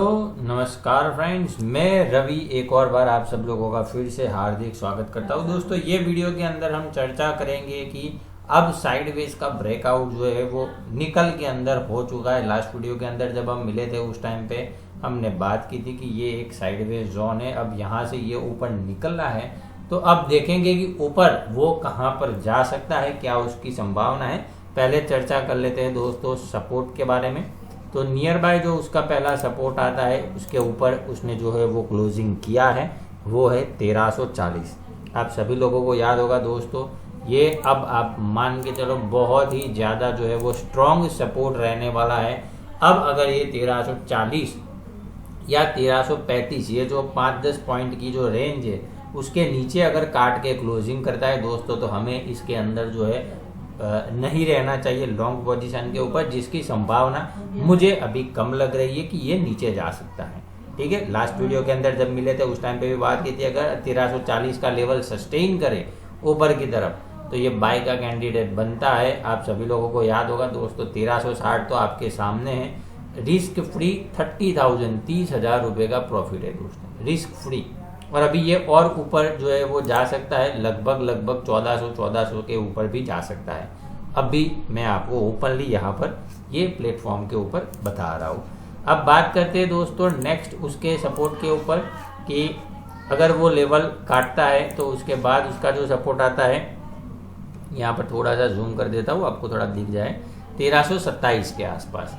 तो नमस्कार फ्रेंड्स, मैं रवि एक और बार आप सब लोगों का फिर से हार्दिक स्वागत करता हूं। दोस्तों, ये वीडियो के अंदर हम चर्चा करेंगे कि अब साइडवेज का ब्रेकआउट जो है वो निकल के अंदर हो चुका है। लास्ट वीडियो के अंदर जब हम मिले थे उस टाइम पे हमने बात की थी कि ये एक साइडवेज जोन है। अब यहाँ से ये ऊपर निकल रहा है, तो अब देखेंगे कि ऊपर वो कहाँ पर जा सकता है, क्या उसकी संभावना है। पहले चर्चा कर लेते हैं दोस्तों सपोर्ट के बारे में। तो नियर बाय जो उसका पहला सपोर्ट आता है उसके ऊपर उसने जो है वो क्लोजिंग किया है, वो है 1340। आप सभी लोगों को याद होगा दोस्तों, ये अब आप मान के चलो बहुत ही ज़्यादा जो है वो स्ट्रॉन्ग सपोर्ट रहने वाला है। अब अगर ये 1340 या 1335 ये जो 5-10 पॉइंट की जो रेंज है उसके नीचे अगर काट के क्लोजिंग करता है दोस्तों, तो हमें इसके अंदर जो है नहीं रहना चाहिए लॉन्ग पोजीशन के ऊपर, जिसकी संभावना मुझे अभी कम लग रही है कि ये नीचे जा सकता है। ठीक है, लास्ट वीडियो के अंदर जब मिले थे उस टाइम पे भी बात की थी, अगर 1340 का लेवल सस्टेन करे ऊपर की तरफ तो ये बाय का कैंडिडेट बनता है। आप सभी लोगों को याद होगा दोस्तों, 1360 तो आपके सामने है। रिस्क फ्री 30,000 रुपए का प्रॉफिट है दोस्तों, रिस्क फ्री। और अभी ये और ऊपर जो है वो जा सकता है, लगभग 1400 के ऊपर भी जा सकता है। अभी मैं आपको ओपनली यहाँ पर ये प्लेटफॉर्म के ऊपर बता रहा हूँ। अब बात करते हैं दोस्तों नेक्स्ट उसके सपोर्ट के ऊपर कि अगर वो लेवल काटता है तो उसके बाद उसका जो सपोर्ट आता है, यहाँ पर थोड़ा सा जूम कर देता हूँ आपको थोड़ा दिख जाए, 1327 के आसपास।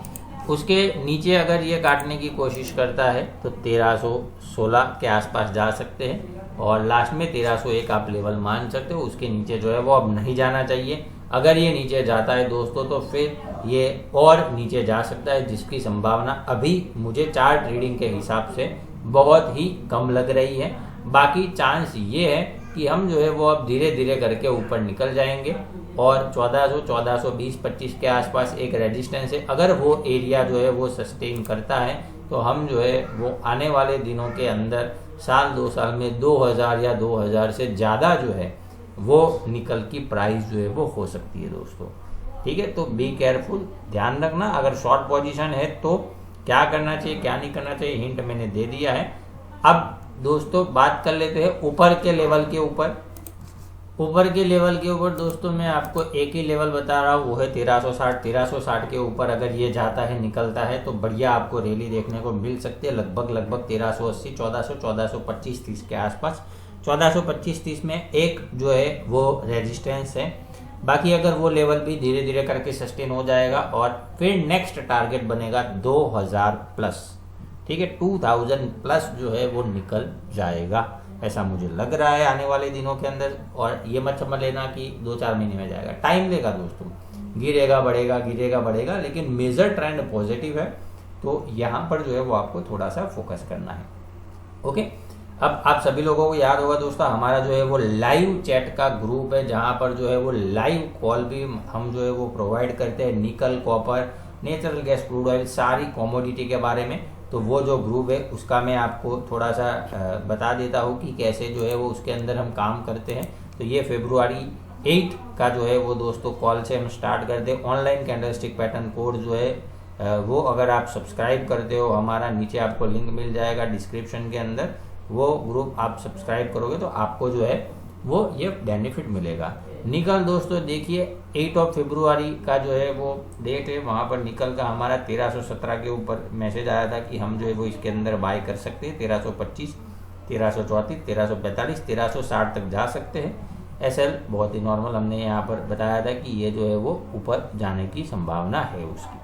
उसके नीचे अगर ये काटने की कोशिश करता है तो 1316 के आसपास जा सकते हैं, और लास्ट में 1301 आप लेवल मान सकते हो। उसके नीचे जो है वो अब नहीं जाना चाहिए। अगर ये नीचे जाता है दोस्तों तो फिर ये और नीचे जा सकता है, जिसकी संभावना अभी मुझे चार्ट रीडिंग के हिसाब से बहुत ही कम लग रही है। बाकी चांस ये है कि हम जो है वो अब धीरे धीरे करके ऊपर निकल जाएंगे, और 1420-25 के आसपास एक रेजिस्टेंस है। अगर वो एरिया जो है वो सस्टेन करता है तो हम जो है वो आने वाले दिनों के अंदर साल 2 साल में 2000 या 2000 से ज़्यादा जो है वो निकल की प्राइस जो है वो हो सकती है दोस्तों। ठीक है, तो बी केयरफुल, ध्यान रखना। अगर शॉर्ट पोजीशन है तो क्या करना चाहिए क्या नहीं करना चाहिए, हिंट मैंने दे दिया है। अब दोस्तों बात कर लेते हैं ऊपर के लेवल के ऊपर। ऊपर के लेवल के ऊपर दोस्तों मैं आपको एक ही लेवल बता रहा हूँ, वो है 1360 के ऊपर अगर ये जाता है निकलता है तो बढ़िया आपको रैली देखने को मिल सकती है। लगभग 1380, 1425-30 के आसपास। 1425-30 में एक जो है वो रेजिस्टेंस है। बाकी अगर वो लेवल भी धीरे धीरे करके सस्टेन हो जाएगा और फिर नेक्स्ट टारगेट बनेगा 2000 प्लस। ठीक है, 2000 प्लस जो है वो निकल जाएगा, ऐसा मुझे लग रहा है आने वाले दिनों के अंदर। और ये मत समझ लेना कि 2-4 महीने में जाएगा, टाइम लेगा दोस्तों। गिरेगा बढ़ेगा, लेकिन मेजर ट्रेंड पॉजिटिव है। तो यहाँ पर जो है वो आपको थोड़ा सा फोकस करना है। ओके, अब आप सभी लोगों को याद होगा दोस्तों, हमारा जो है वो लाइव चैट का ग्रुप है, जहाँ पर जो है वो लाइव कॉल भी हम जो है वो प्रोवाइड करते हैं, निकल, copper, natural gas, crude oil, सारी कॉमोडिटी के बारे में। तो वो जो ग्रुप है उसका मैं आपको थोड़ा सा बता देता हूँ कि कैसे जो है वो उसके अंदर हम काम करते हैं। तो ये February 8 का जो है वो दोस्तों कॉल से हम स्टार्ट करते हैं। ऑनलाइन कैंडलस्टिक पैटर्न कोड जो है वो अगर आप सब्सक्राइब करते हो हमारा, नीचे आपको लिंक मिल जाएगा डिस्क्रिप्शन के अंदर, वो ग्रुप आप सब्सक्राइब करोगे तो आपको जो है वो ये बेनिफिट मिलेगा। निकल दोस्तों देखिए 8 फरवरी का जो है वो डेट है, वहाँ पर निकल का हमारा 1317 के ऊपर मैसेज आया था कि हम जो है वो इसके अंदर बाय कर सकते हैं। 1325, 1334, 1345, 1360 तक जा सकते हैं। एसएल बहुत ही नॉर्मल हमने यहाँ पर बताया था कि ये जो है वो ऊपर जाने की संभावना है उसकी।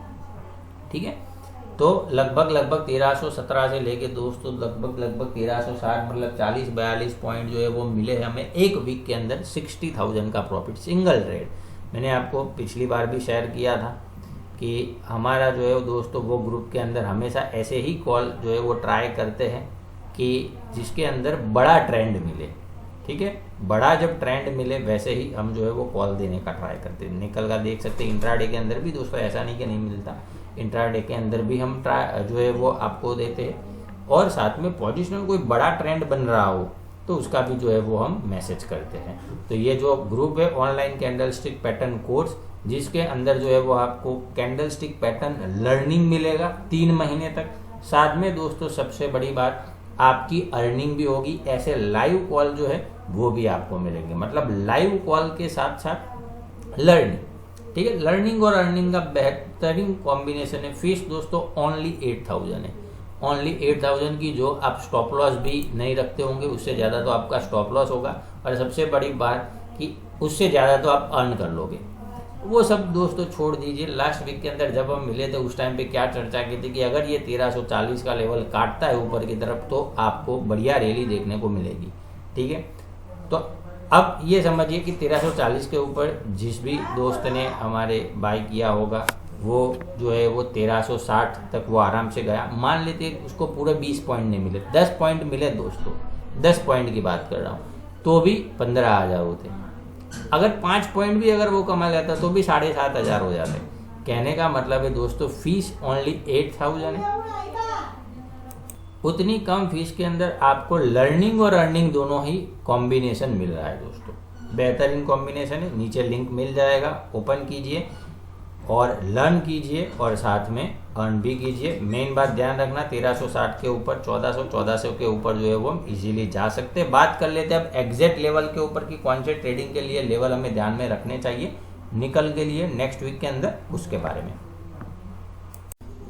ठीक है, तो लगभग 1317 से लेके दोस्तों लगभग 1360, मतलब 40-42 पॉइंट जो है वो मिले हमें एक वीक के अंदर। 60,000 का प्रॉफिट सिंगल ट्रेड। मैंने आपको पिछली बार भी शेयर किया था कि हमारा जो है दोस्तों वो ग्रुप के अंदर हमेशा ऐसे ही कॉल जो है वो ट्राई करते हैं कि जिसके अंदर बड़ा ट्रेंड मिले। ठीक है, बड़ा जब ट्रेंड मिले वैसे ही हम जो है वो कॉल देने का ट्राई करते हैं। निकल का देख सकते हैं, इंट्राडे के अंदर भी दोस्तों ऐसा नहीं कि नहीं मिलता, इंट्राडे के अंदर भी हम ट्राई जो है वो आपको देते हैं। और साथ में पोजिशनल कोई बड़ा ट्रेंड बन रहा हो तो उसका भी जो है वो हम मैसेज करते हैं। तो ये जो ग्रुप है ऑनलाइन कैंडलस्टिक पैटर्न कोर्स, जिसके अंदर जो है वो आपको कैंडलस्टिक पैटर्न लर्निंग मिलेगा 3 महीने तक। साथ में दोस्तों सबसे बड़ी बात, आपकी अर्निंग भी होगी। ऐसे लाइव कॉल जो है वो भी आपको मिलेंगे, मतलब लाइव कॉल के साथ साथ लर्निंग। ठीक है, लर्निंग और अर्निंग का बेहतरीन कॉम्बिनेशन है। फीस दोस्तों ओनली 8000 है, ओनली 8000 की, जो आप स्टॉप लॉस भी नहीं रखते होंगे, उससे ज़्यादा तो आपका स्टॉप लॉस होगा, और सबसे बड़ी बात कि उससे ज़्यादा तो आप अर्न कर लोगे। वो सब दोस्तों छोड़ दीजिए। लास्ट वीक के अंदर जब हम मिले थे उस टाइम पे क्या चर्चा की थी कि अगर ये 1340 का लेवल काटता है ऊपर की तरफ तो आपको बढ़िया रैली देखने को मिलेगी। ठीक है, तो अब ये समझिए कि 1340 के ऊपर जिस भी दोस्त ने हमारे बाई किया होगा वो जो है वो 1360 तक वो आराम से गया। मान लेते उसको पूरे 20 पॉइंट नहीं मिले, 10 पॉइंट मिले दोस्तों, 10 पॉइंट की बात कर रहा हूँ, तो भी 15,000 होते। अगर 5 पॉइंट भी अगर वो कमा लेता तो भी 7,500 हो जाते। कहने का मतलब है दोस्तों फीस ओनली 8000 है। उतनी कम फीस के अंदर आपको लर्निंग और अर्निंग दोनों ही कॉम्बिनेशन मिल रहा है दोस्तों, बेहतरीन कॉम्बिनेशन है। नीचे लिंक मिल जाएगा, ओपन कीजिए और लर्न कीजिए और साथ में अर्न भी कीजिए। मेन बात ध्यान रखना, 1360 के ऊपर 1400 के ऊपर जो है वो हम इजीली जा सकते हैं। बात कर लेते हैं अब एग्जैक्ट लेवल के ऊपर कि कौन से ट्रेडिंग के लिए लेवल हमें ध्यान में रखने चाहिए निकल के लिए नेक्स्ट वीक के अंदर, उसके बारे में।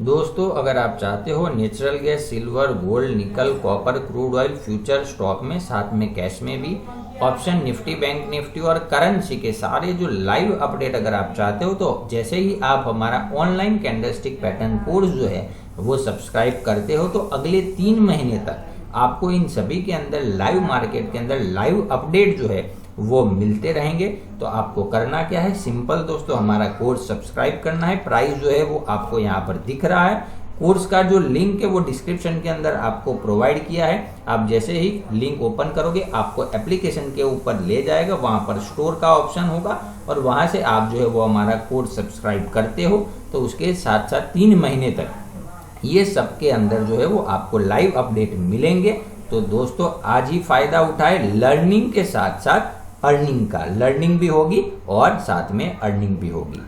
दोस्तों अगर आप चाहते हो नेचुरल गैस, सिल्वर, गोल्ड, निकल, copper, crude oil future stock में, साथ में कैश में भी, ऑप्शन, निफ्टी, बैंक निफ्टी और करेंसी के सारे जो लाइव अपडेट अगर आप चाहते हो तो जैसे ही आप हमारा ऑनलाइन कैंडलस्टिक पैटर्न कोर्स जो है वो सब्सक्राइब करते हो तो अगले 3 महीने तक आपको इन सभी के अंदर लाइव मार्केट के अंदर लाइव अपडेट जो है वो मिलते रहेंगे। तो आपको करना क्या है, सिंपल दोस्तों, हमारा कोर्स सब्सक्राइब करना है। प्राइस जो है वो आपको यहाँ पर दिख रहा है। कोर्स का जो लिंक है वो डिस्क्रिप्शन के अंदर आपको प्रोवाइड किया है। आप जैसे ही लिंक ओपन करोगे आपको एप्लीकेशन के ऊपर ले जाएगा, वहां पर स्टोर का ऑप्शन होगा और वहां से आप जो है वो हमारा कोर्स सब्सक्राइब करते हो तो उसके साथ साथ 3 महीने तक ये सब के अंदर जो है वो आपको लाइव अपडेट मिलेंगे। तो दोस्तों आज ही फायदा उठाए, लर्निंग के साथ साथ अर्निंग का, लर्निंग भी होगी और साथ में अर्निंग भी होगी।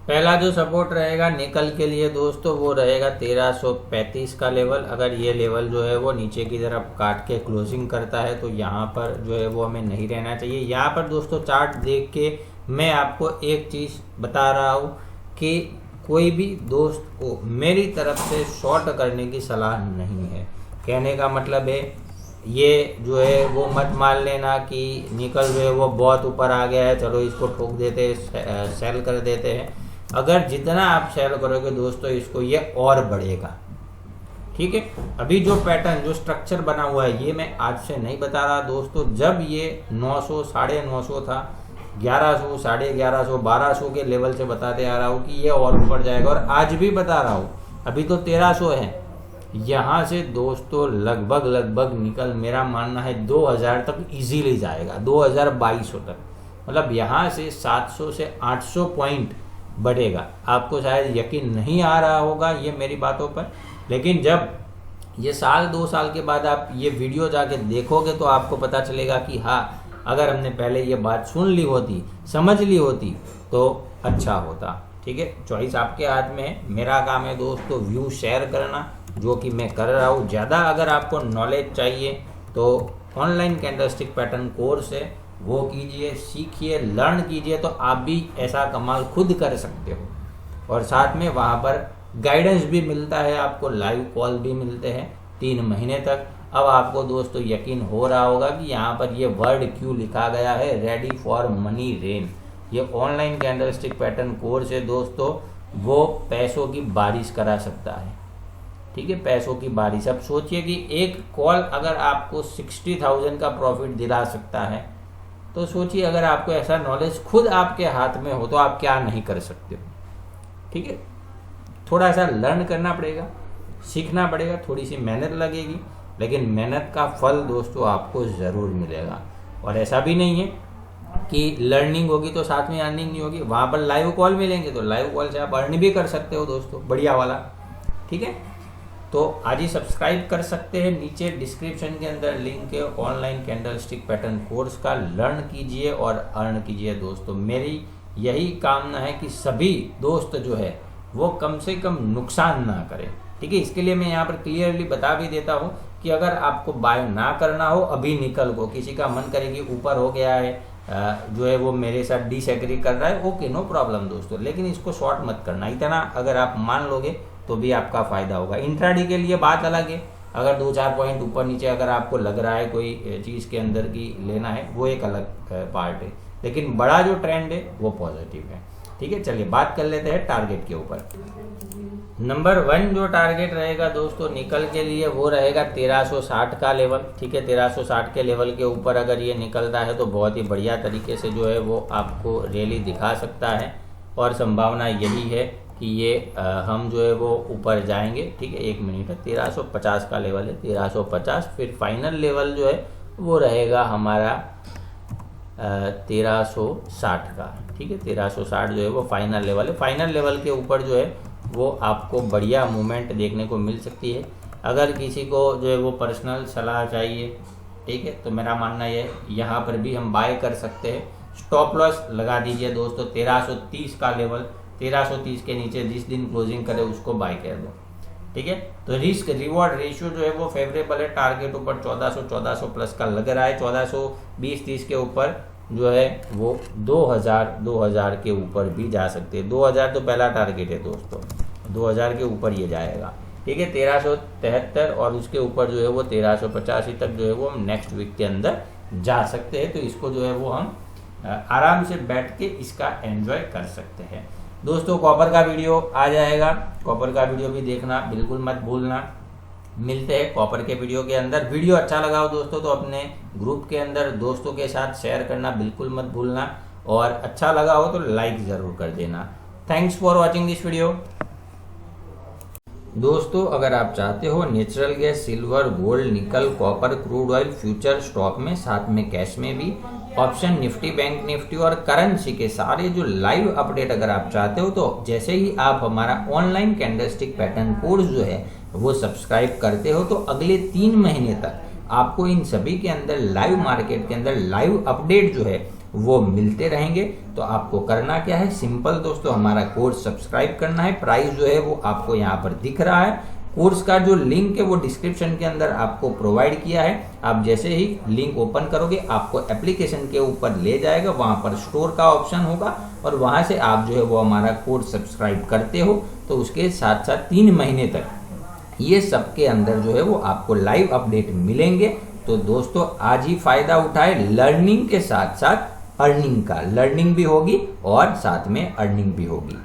पहला जो सपोर्ट रहेगा निकल के लिए दोस्तों वो रहेगा 1335 का लेवल। अगर ये लेवल जो है वो नीचे की तरफ काट के क्लोजिंग करता है तो यहाँ पर जो है वो हमें नहीं रहना चाहिए। यहाँ पर दोस्तों चार्ट देख के मैं आपको एक चीज़ बता रहा हूँ कि कोई भी दोस्त को मेरी तरफ से शॉर्ट करने की सलाह नहीं है। कहने का मतलब है ये जो है वो मत मान लेना कि निकल जो है वो बहुत ऊपर आ गया है, चलो इसको ठोक देते हैं, सेल कर देते हैं। अगर जितना आप सेल करोगे दोस्तों इसको ये और बढ़ेगा। ठीक है, अभी जो पैटर्न जो स्ट्रक्चर बना हुआ है ये मैं आज से नहीं बता रहा दोस्तों। जब ये 900 950 था, 1100 1150 1200 के लेवल से बताते आ रहा हूँ कि ये और ऊपर जाएगा और आज भी बता रहा हूँ। अभी तो 1300 है, यहाँ से दोस्तों लगभग निकल मेरा मानना है 2000 तक इजीली जाएगा, 2200 तक। मतलब यहाँ से 700 से 800 पॉइंट बढ़ेगा। आपको शायद यकीन नहीं आ रहा होगा ये मेरी बातों पर, लेकिन जब ये 1-2 साल के बाद आप ये वीडियो जाके देखोगे तो आपको पता चलेगा कि हाँ, अगर हमने पहले ये बात सुन ली होती, समझ ली होती तो अच्छा होता। ठीक है, चॉइस आपके हाथ में है। मेरा काम है दोस्तों व्यू शेयर करना, जो कि मैं कर रहा हूँ। ज़्यादा अगर आपको नॉलेज चाहिए तो ऑनलाइन कैंडलस्टिक पैटर्न कोर्स है, वो कीजिए, सीखिए, लर्न कीजिए, तो आप भी ऐसा कमाल खुद कर सकते हो। और साथ में वहाँ पर गाइडेंस भी मिलता है, आपको लाइव कॉल भी मिलते हैं 3 महीने तक। अब आपको दोस्तों यकीन हो रहा होगा कि यहाँ पर ये वर्ड क्यों लिखा गया है, रेडी फॉर मनी रेन। ये ऑनलाइन कैंडलस्टिक पैटर्न कोर्स है दोस्तों, वो पैसों की बारिश करा सकता है। ठीक है, पैसों की बारिश। अब सोचिए कि एक कॉल अगर आपको 60,000 का प्रॉफिट दिला सकता है, तो सोचिए अगर आपको ऐसा नॉलेज खुद आपके हाथ में हो तो आप क्या नहीं कर सकते हो। ठीक है, थोड़ा सा लर्न करना पड़ेगा, सीखना पड़ेगा, थोड़ी सी मेहनत लगेगी, लेकिन मेहनत का फल दोस्तों आपको ज़रूर मिलेगा। और ऐसा भी नहीं है कि लर्निंग होगी तो साथ में अर्निंग नहीं होगी। वहाँ पर लाइव कॉल मिलेंगे तो लाइव कॉल से आप अर्न भी कर सकते हो दोस्तों, बढ़िया वाला। ठीक है, तो आज ही सब्सक्राइब कर सकते हैं। नीचे डिस्क्रिप्शन के अंदर लिंक है ऑनलाइन कैंडलस्टिक पैटर्न कोर्स का, लर्न कीजिए और अर्न कीजिए दोस्तों। मेरी यही कामना है कि सभी दोस्त जो है वो कम से कम नुकसान ना करें। ठीक है, इसके लिए मैं यहाँ पर क्लियरली बता भी देता हूँ कि अगर आपको बाय ना करना हो अभी निकल को, किसी का मन करे कि ऊपर हो गया है, जो है वो मेरे साथ डिसएग्री कर रहा है, ओके नो प्रॉब्लम दोस्तों, लेकिन इसको शॉर्ट मत करना। इतना अगर आप मान लोगे तो भी आपका फायदा होगा। इंट्राडे के लिए बात अलग है, अगर 2-4 पॉइंट ऊपर नीचे अगर आपको लग रहा है कोई चीज़ के अंदर की लेना है, वो एक अलग पार्ट है, लेकिन बड़ा जो ट्रेंड है वो पॉजिटिव है। ठीक है, चलिए बात कर लेते हैं टारगेट के ऊपर। नंबर 1 जो टारगेट रहेगा दोस्तों निकल के लिए वो रहेगा 1360 का लेवल। ठीक है, 1360 के लेवल के ऊपर अगर ये निकलता है तो बहुत ही बढ़िया तरीके से जो है वो आपको रैली दिखा सकता है, और संभावना यही है कि ये हम जो है वो ऊपर जाएंगे। ठीक है, 1 मिनट है, 1350 का लेवल है, 1350। फिर फाइनल लेवल जो है वो रहेगा हमारा 1360 का। ठीक है, 1360 जो है वो फाइनल लेवल है। फाइनल लेवल के ऊपर जो है वो आपको बढ़िया मूवमेंट देखने को मिल सकती है। अगर किसी को जो है वो पर्सनल सलाह चाहिए, ठीक है, तो मेरा मानना है यहाँ पर भी हम बाय कर सकते हैं। स्टॉप लॉस लगा दीजिए दोस्तों 1330 का लेवल, 1330 के नीचे जिस दिन क्लोजिंग करे उसको बाय कर दो। ठीक है, तो रिस्क रिवॉर्ड रेशियो जो है वो फेवरेबल है। टारगेट ऊपर 1400 प्लस का लग रहा है, 1420-30 के ऊपर जो है वो 2000 के ऊपर भी जा सकते हैं। 2000 तो पहला टारगेट है दोस्तों, 2000 के ऊपर ये जाएगा। ठीक है, 1373 और उसके ऊपर जो है वो 1385 तक जो है वो हम नेक्स्ट वीक के अंदर जा सकते हैं। तो इसको जो है वो हम आराम से बैठ के इसका एंजॉय कर सकते हैं दोस्तों। कॉपर का वीडियो आ जाएगा, कॉपर का वीडियो भी देखना बिल्कुल मत भूलना। मिलते हैं कॉपर के वीडियो के अंदर। वीडियो अच्छा लगा हो दोस्तों तो अपने ग्रुप के अंदर दोस्तों के साथ शेयर करना बिल्कुल मत भूलना, और अच्छा लगा हो तो लाइक ज़रूर कर देना। Thanks for watching this video. दोस्तों अगर आप चाहते हो नेचुरल गैस, सिल्वर, गोल्ड, निकल, copper, crude oil future stock में, साथ में कैश में भी, ऑप्शन, निफ्टी, बैंक निफ्टी और करेंसी के सारे जो लाइव अपडेट अगर आप चाहते हो तो जैसे ही आप हमारा ऑनलाइन कैंडलस्टिक पैटर्न कोर्स जो है वो सब्सक्राइब करते हो तो अगले 3 महीने तक आपको इन सभी के अंदर लाइव मार्केट के अंदर लाइव अपडेट जो है वो मिलते रहेंगे। तो आपको करना क्या है, सिंपल दोस्तों, हमारा कोर्स सब्सक्राइब करना है। प्राइस जो है वो आपको यहाँ पर दिख रहा है। कोर्स का जो लिंक है वो डिस्क्रिप्शन के अंदर आपको प्रोवाइड किया है। आप जैसे ही लिंक ओपन करोगे आपको एप्लीकेशन के ऊपर ले जाएगा, वहां पर स्टोर का ऑप्शन होगा और वहां से आप जो है वो हमारा कोर्स सब्सक्राइब करते हो तो उसके साथ साथ 3 महीने तक ये सब के अंदर जो है वो आपको लाइव अपडेट मिलेंगे। तो दोस्तों आज ही फायदा उठाए, लर्निंग के साथ साथ अर्निंग का, लर्निंग भी होगी और साथ में अर्निंग भी होगी।